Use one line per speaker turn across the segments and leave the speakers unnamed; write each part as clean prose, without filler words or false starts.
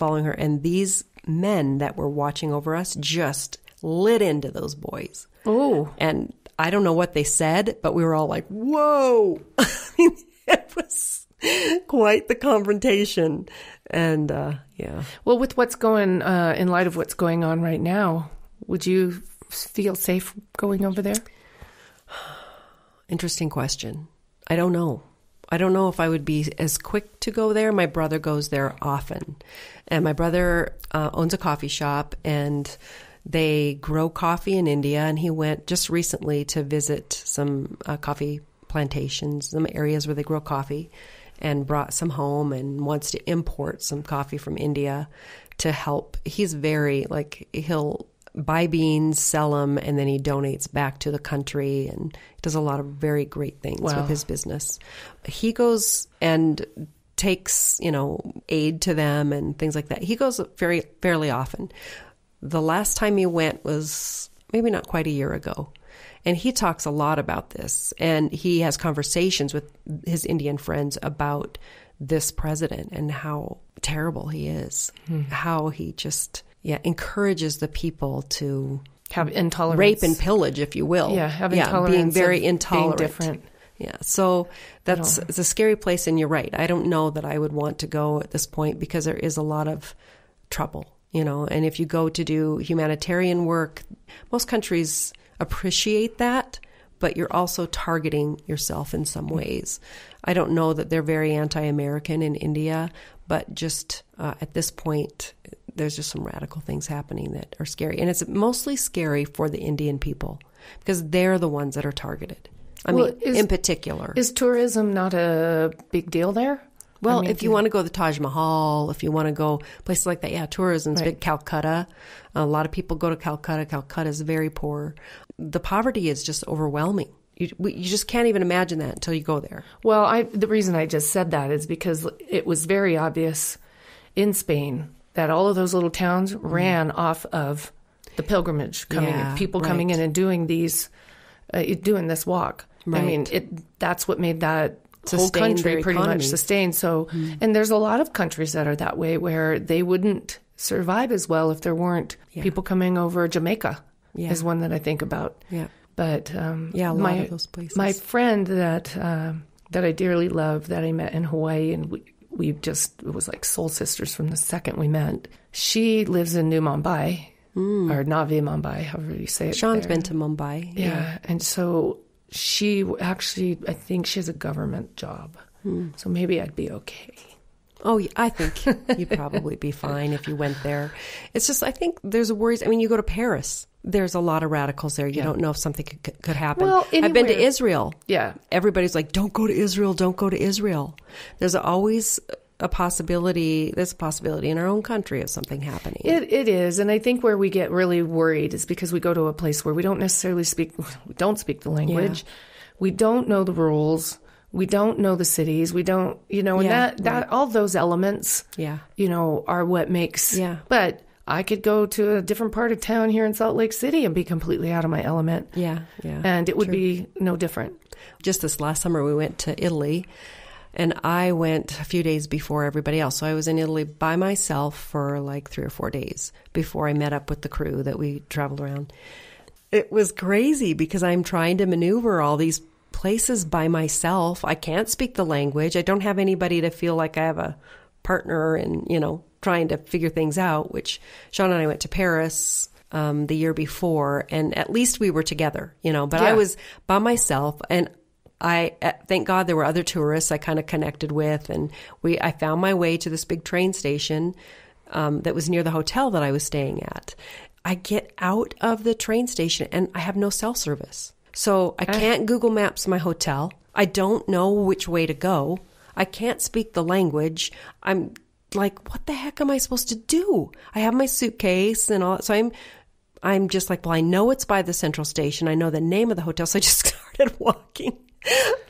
following her. And these men that were watching over us just lit into those boys.
Oh.
And I don't know what they said, but we were all like, whoa. I mean, it was quite the confrontation. And, yeah.
Well, with what's going, in light of what's going on right now, would you feel safe going over there?
Interesting question. I don't know. I don't know if I would be as quick to go there. My brother goes there often. And my brother owns a coffee shop, and they grow coffee in India. And he went just recently to visit some coffee plantations, some areas where they grow coffee, and brought some home and wants to import some coffee from India to help. He's very, he'll buy beans, sell them, and then he donates back to the country and does a lot of very great things with his business. He goes and takes, aid to them and things like that. He goes fairly often. The last time he went was maybe not quite a year ago. And he talks a lot about this. And he has conversations with his Indian friends about this president and how terrible he is, how he just... encourages the people to
have intolerance,
rape and pillage, if you will.
Yeah, have intolerance,
being very intolerant,
being different.
Yeah, so it's a scary place, and you're right. I don't know that I would want to go at this point because there is a lot of trouble, And if you go to do humanitarian work, most countries appreciate that, but you're also targeting yourself in some ways. I don't know that they're very anti-American in India, but just at this point, there's just some radical things happening that are scary. And it's mostly scary for the Indian people because they're the ones that are targeted. In particular.
Is tourism not a big deal there?
Well, if you want to go to the Taj Mahal, if you want to go places like that, tourism's big. Calcutta. A lot of people go to Calcutta. Calcutta is very poor. The poverty is just overwhelming. You just can't even imagine that until you go there.
Well, the reason I just said that is because it was very obvious in Spain that all of those little towns ran off of the pilgrimage people coming in and doing this walk.
Right.
I mean, that's what made that whole country pretty much sustained. So, and there's a lot of countries that are that way where they wouldn't survive as well if there weren't people coming over. Jamaica is one that I think about.
Yeah.
But
a lot of those places.
My friend that I dearly love that I met in Hawaii, and it was like soul sisters from the second we met. She lives in New Mumbai, or Navi Mumbai, however you say it.
Sean's been to Mumbai.
Yeah. And so she actually, I think she has a government job. So maybe I'd be okay.
Oh, I think you'd probably be fine if you went there. It's just, I think there's a worry. I mean, you go to Paris. There's a lot of radicals there. You don't know if something could happen.
Well,
I've been to Israel.
Yeah.
Everybody's like, don't go to Israel. Don't go to Israel. There's always a possibility. There's a possibility in our own country of something happening.
It is. And I think where we get really worried is because we go to a place where we don't necessarily speak the language. Yeah. We don't know the rules. We don't know the cities. We don't, and that all those elements, are what makes, but I could go to a different part of town here in Salt Lake City and be completely out of my element.
Yeah.
And it would be no different.
Just this last summer, we went to Italy, and I went a few days before everybody else. So I was in Italy by myself for like 3 or 4 days before I met up with the crew that we traveled around. It was crazy because I'm trying to maneuver all these places by myself. I can't speak the language. I don't have anybody to feel like I have a partner and, trying to figure things out, which Sean and I went to Paris the year before, and at least we were together, but I was by myself, and I thank God there were other tourists I kind of connected with, and I found my way to this big train station that was near the hotel that I was staying at. I get out of the train station and I have no cell service. So I can't Google Maps my hotel. I don't know which way to go. I can't speak the language. I'm like, what the heck am I supposed to do? I have my suitcase and all. So I'm just like, well, I know it's by the central station. I know the name of the hotel. So I just started walking.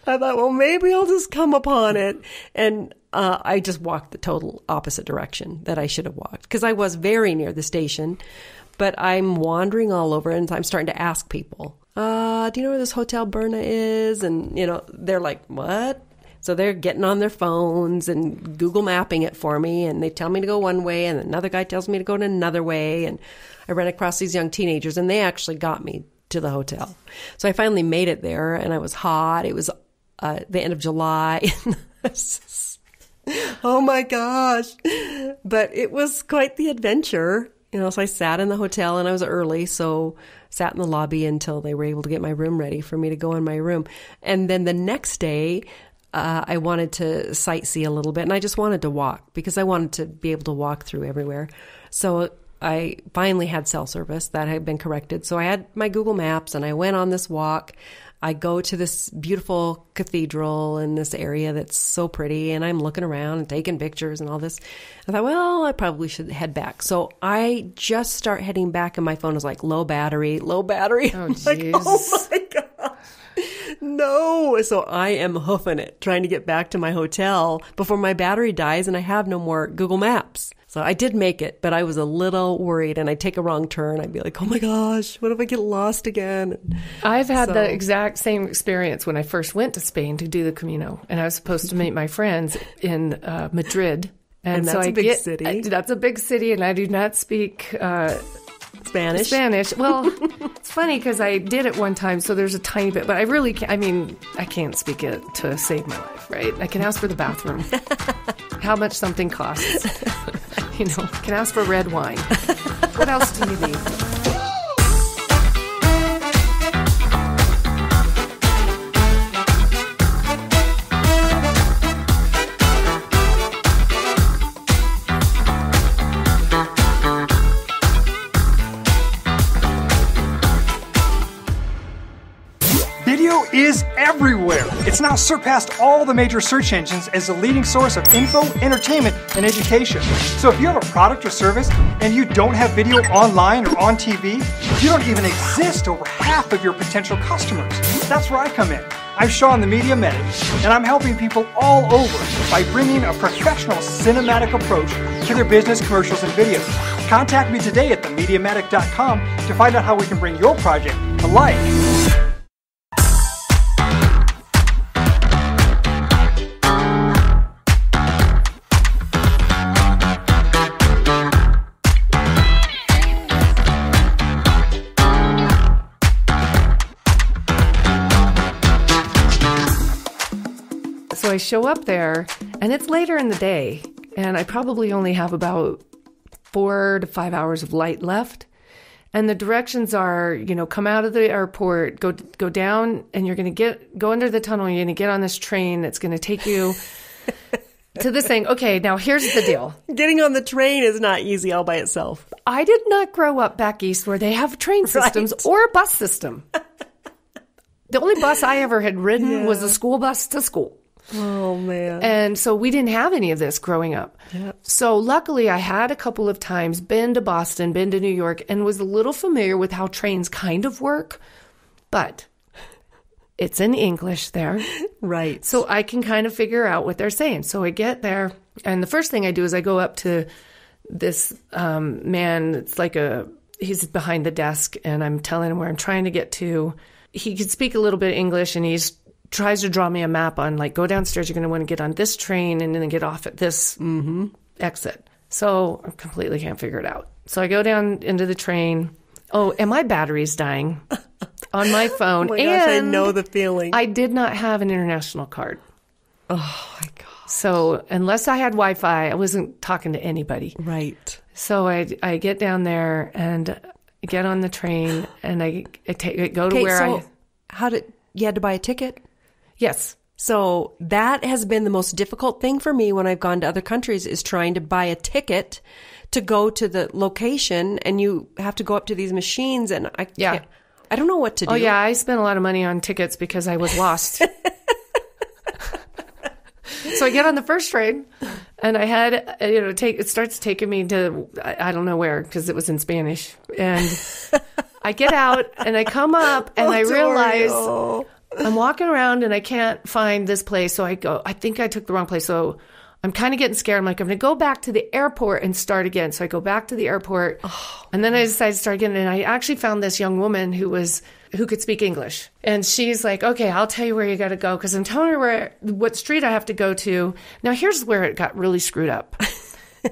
I thought, well, maybe I'll just come upon it. And I just walked the total opposite direction that I should have walked because I was very near the station. But I'm wandering all over and I'm starting to ask people, do you know where this Hotel Berna is? And, they're like, what? So they're getting on their phones and Google mapping it for me, and they tell me to go one way, and another guy tells me to go in another way. And I ran across these young teenagers, and they actually got me to the hotel. So I finally made it there, and I was hot. It was the end of July. Oh my gosh. But it was quite the adventure. So I sat in the hotel, and I was early, so sat in the lobby until they were able to get my room ready for me to go in my room. And then the next day, I wanted to sightsee a little bit, and I just wanted to walk because I wanted to be able to walk through everywhere. So I finally had cell service. That had been corrected. So I had my Google Maps, and I went on this walk. I go to this beautiful cathedral in this area that's so pretty, and I'm looking around and taking pictures and all this. I thought, well, I probably should head back. So I just start heading back, and my phone is like, low battery.
Oh,
jeez. Like, oh my God. No. So I am hoofing it, trying to get back to my hotel before my battery dies, and I have no more Google Maps. So I did make it, but I was a little worried, and I'd take a wrong turn. I'd be like, oh my gosh, what if I get lost again?
I've had the exact same experience when I first went to Spain to do the Camino, and I was supposed to meet my friends in Madrid.
And that's a big city.
That's a big city, and I do not speak
Spanish.
Well, it's funny because I did it one time, so there's a tiny bit, but I really can't, I can't speak it to save my life, right? I can ask for the bathroom, how much something costs. Can ask for red wine. What else do you need?
Video is everywhere. It's now surpassed all the major search engines as the leading source of info, entertainment, and education. So if you have a product or service and you don't have video online or on TV, you don't even exist to over half of your potential customers. That's where I come in. I'm Sean the Media Medic, and I'm helping people all over by bringing a professional cinematic approach to their business, commercials, and videos. Contact me today at themediamedic.com to find out how we can bring your project to life.
So I show up there, and it's later in the day, and I probably only have about 4 to 5 hours of light left. And the directions are, come out of the airport, go down, and you're going to go under the tunnel, and you're going to get on this train that's going to take you to this thing. Okay, now here's the deal.
Getting on the train is not easy all by itself.
I did not grow up back east where they have train systems or a bus system. The only bus I ever had ridden was a school bus to school.
Oh, man.
And so we didn't have any of this growing up.
Yep.
So luckily I had a couple of times been to Boston, been to New York, and was a little familiar with how trains kind of work. But it's in English there.
Right.
So I can kind of figure out what they're saying. So I get there, and the first thing I do is I go up to this man. It's like he's behind the desk, and I'm telling him where I'm trying to get to. He could speak a little bit of English, and he's tries to draw me a map on, like, go downstairs, you're going to want to get on this train and then get off at this exit. So I completely can't figure it out. So I go down into the train. Oh, and my battery's dying on my phone.
Oh my gosh, I know the feeling.
I did not have an international card.
Oh my God.
So unless I had Wi-Fi, I wasn't talking to anybody.
Right.
So I get down there and get on the train, and I go to where
you had to buy a ticket?
Yes.
So that has been the most difficult thing for me when I've gone to other countries, is trying to buy a ticket to go to the location, and you have to go up to these machines, and I don't know what to do.
Oh yeah, I spent a lot of money on tickets because I was lost. So I get on the first train, and I had, it starts taking me to, I don't know where, because it was in Spanish. And I get out, and I come up, and I realize I'm walking around, and I can't find this place. So I go, I think I took the wrong place. So I'm kind of getting scared. I'm like, I'm going to go back to the airport and start again. So I go back to the airport, and then I decided to start again. And I actually found this young woman who could speak English. And she's like, okay, I'll tell you where you got to go, because I'm telling her what street I have to go to. Now, here's where it got really screwed up.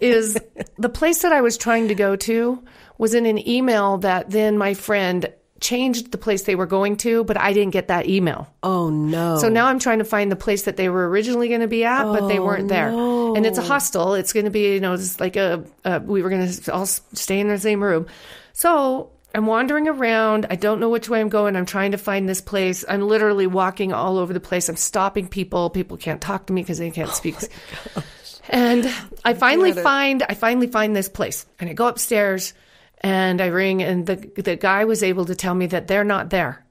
Is the place that I was trying to go to was in an email that then my friend changed the place they were going to, but I didn't get that email.
Oh, no.
So now I'm trying to find the place that they were originally going to be at, but they weren't there.
No.
And it's a hostel. It's going to be, it's like we were going to all stay in the same room. So I'm wandering around. I don't know which way I'm going. I'm trying to find this place. I'm literally walking all over the place. I'm stopping people. People can't talk to me because they can't speak. And I finally find this place, and I go upstairs. And I ring, and the guy was able to tell me that they're not there.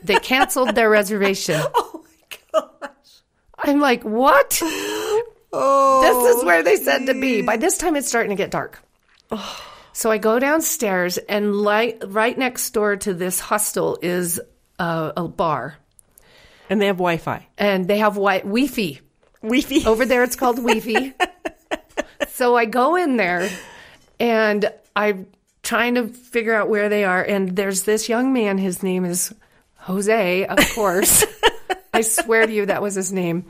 They canceled their reservation.
Oh, my gosh.
I'm like, what?
Oh,
this is where they said to be. By this time, it's starting to get dark. Oh. So I go downstairs, and right next door to this hostel is a bar.
And they have Wi-Fi.
And they have Wi-Fi.
Wi-Fi.
Over there, it's called Wi-Fi. So I go in there, and I'm trying to figure out where they are. And there's this young man. His name is Jose, of course. I swear to you, that was his name.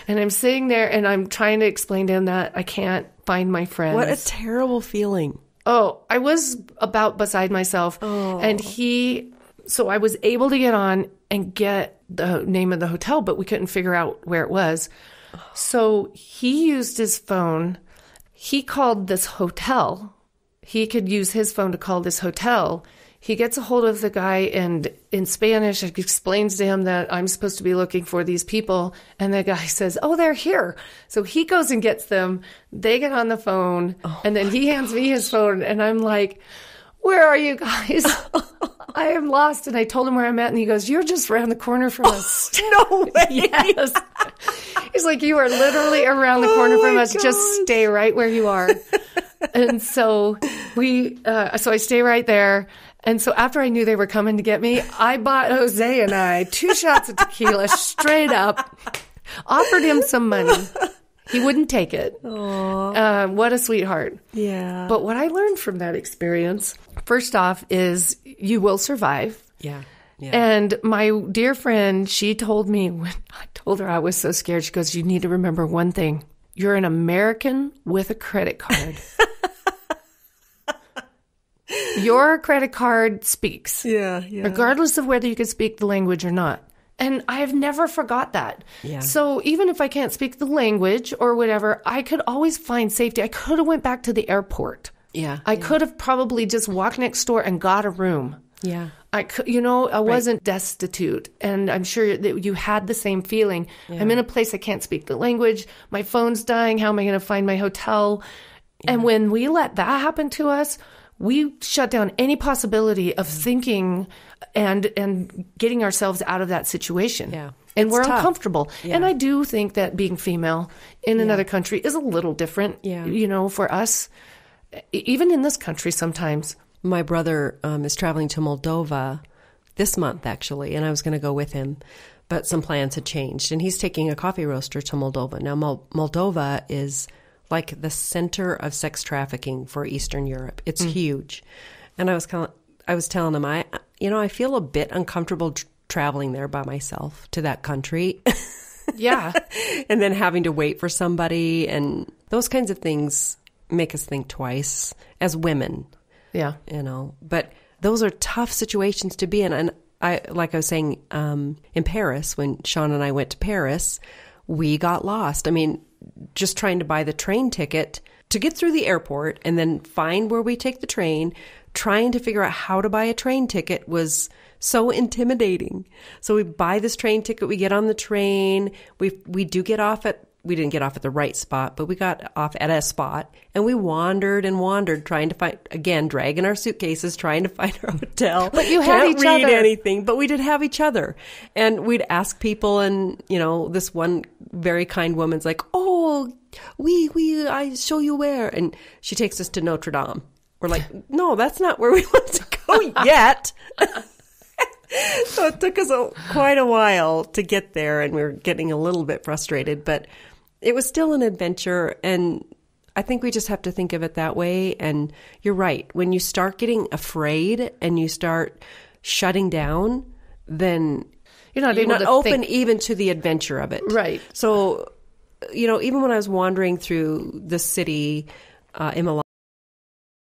And I'm sitting there, and I'm trying to explain to him that I can't find my friends.
What a terrible feeling.
Oh, I was about beside myself.
Oh.
And so I was able to get on and get the name of the hotel, but we couldn't figure out where it was. So he used his phone. He called this hotel. He could use his phone to call this hotel. He gets a hold of the guy, and in Spanish, explains to him that I'm supposed to be looking for these people. And the guy says, oh, they're here. So he goes and gets them. They get on the phone, and then he hands me his phone. And I'm like, where are you guys? I am lost. And I told him where I'm at, and he goes, you're just around the corner from us.
No way.
Yes. He's like, you are literally around the corner from us.
Gosh.
Just stay right where you are. And so so I stay right there. And so after I knew they were coming to get me, I bought Jose and I 2 shots of tequila straight up, offered him some money. He wouldn't take it. What a sweetheart.
Yeah.
But what I learned from that experience, first off, is you will survive.
Yeah. Yeah.
And my dear friend, she told me, when I told her I was so scared, she goes, you need to remember one thing. You're an American with a credit card. Your credit card speaks.
Yeah.
Regardless of whether you can speak the language or not. And I have never forgot that.
Yeah.
So even if I can't speak the language or whatever, I could always find safety. I could have went back to the airport.
Yeah.
I could have probably just walked next door and got a room.
Yeah.
I could, I wasn't destitute, and I'm sure that you had the same feeling. Yeah. I'm in a place I can't speak the language. My phone's dying. How am I going to find my hotel? Yeah. And when we let that happen to us, we shut down any possibility of thinking and getting ourselves out of that situation.
Yeah.
And we're
tough.
Uncomfortable.
Yeah.
And I do think that being female in another country is a little different, for us, even in this country sometimes.
My brother is traveling to Moldova this month, actually, and I was going to go with him, but some plans had changed. And he's taking a coffee roaster to Moldova. Now, Moldova is like the center of sex trafficking for Eastern Europe. It's huge. And I was telling him, I feel a bit uncomfortable traveling there by myself to that country.
Yeah.
And then having to wait for somebody, and those kinds of things make us think twice as women.
Yeah.
But those are tough situations to be in. And like I was saying, in Paris, when Sean and I went to Paris, we got lost. I mean, just trying to buy the train ticket to get through the airport and then find where we take the train, trying to figure out how to buy a train ticket was so intimidating. So we buy this train ticket, we get on the train, we we didn't get off at the right spot, but we got off at a spot, and we wandered and wandered, trying to find, again, dragging our suitcases, trying to find our hotel.
But you had each other.
Can't read anything, but we did have each other. And we'd ask people, and, this one very kind woman's like, oh, I show you where. And she takes us to Notre Dame. We're like, no, that's not where we want to go yet. So it took us quite a while to get there, and we were getting a little bit frustrated, but it was still an adventure, and I think we just have to think of it that way. And you're right. When you start getting afraid and you start shutting down, then
you're not
open even to the adventure of it.
Right.
So, even when I was wandering through the city in Milan,